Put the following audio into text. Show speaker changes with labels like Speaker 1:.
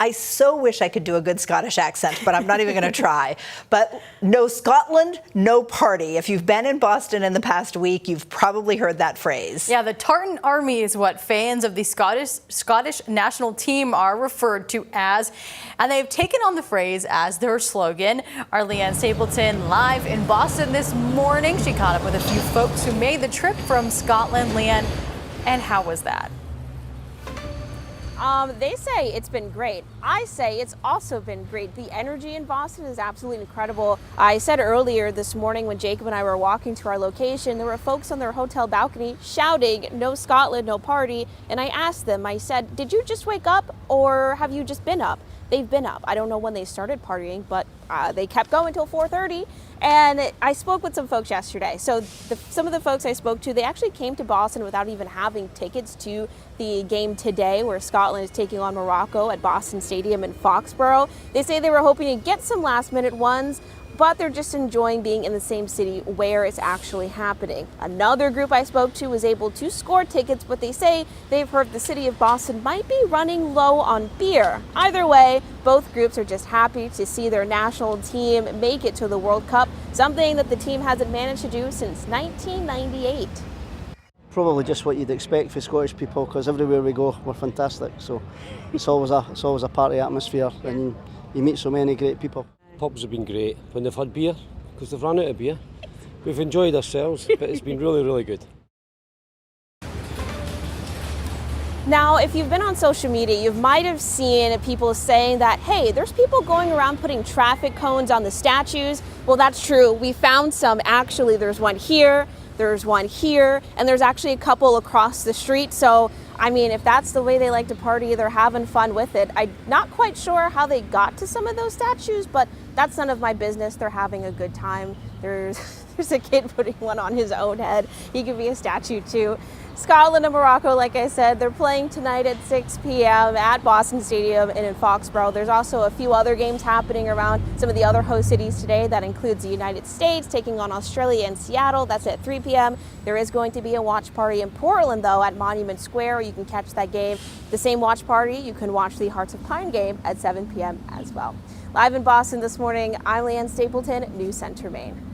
Speaker 1: I so wish I could do a good Scottish accent, but I'm not even going to try. But no Scotland, no party. If you've been in Boston in the past week, you've probably heard that phrase.
Speaker 2: Yeah, the Tartan Army is what fans of the Scottish national team are referred to as, and they've taken on the phrase as their slogan. Our Leanne Stapleton live in Boston this morning. She caught up with a few folks who made the trip from Scotland. Leanne, and how was that?
Speaker 3: They say it's been great. I say it's also been great. The energy in Boston is absolutely incredible. I said earlier this morning when Jacob and I were walking to our location, there were folks on their hotel balcony shouting, "No Scotland, no party." And I asked them, I said, "Did you just wake up or have you just been up?" They've been up. I don't know when they started partying, but they kept going till 4:30. And I spoke with some folks yesterday. So some of the folks I spoke to, they actually came to Boston without even having tickets to the game today, where Scotland is taking on Morocco at Boston Stadium in Foxborough. They say they were hoping to get some last-minute ones, but they're just enjoying being in the same city where it's actually happening. Another group I spoke to was able to score tickets, but they say they've heard the city of Boston might be running low on beer. Either way, both groups are just happy to see their national team make it to the World Cup, something that the team hasn't managed to do since 1998.
Speaker 4: Probably just what you'd expect for Scottish people, because everywhere we go we're fantastic. So it's always a party atmosphere, and you meet so many great people.
Speaker 5: Pubs have been great when they've had beer, because they've run out of beer. We've enjoyed ourselves, but it's been really, really good.
Speaker 3: Now, if you've been on social media, you might have seen people saying that, hey, there's people going around putting traffic cones on the statues. Well, that's true. We found some. Actually, there's one here, there's one here, and there's actually a couple across the street. So, I mean, if that's the way they like to party, they're having fun with it. I'm not quite sure how they got to some of those statues, but that's none of my business. They're having a good time. There's a kid putting one on his own head. He could be a statue too. Scotland and Morocco, like I said, they're playing tonight at 6 p.m. at Boston Stadium and in Foxborough. There's also a few other games happening around some of the other host cities today. That includes the United States taking on Australia and Seattle. That's at 3 p.m. There is going to be a watch party in Portland, though, at Monument Square. You can catch that game. The same watch party, you can watch the Hearts of Pine game at 7 p.m. as well. Live in Boston this morning, I'm Leanne Stapleton, News Center, Maine.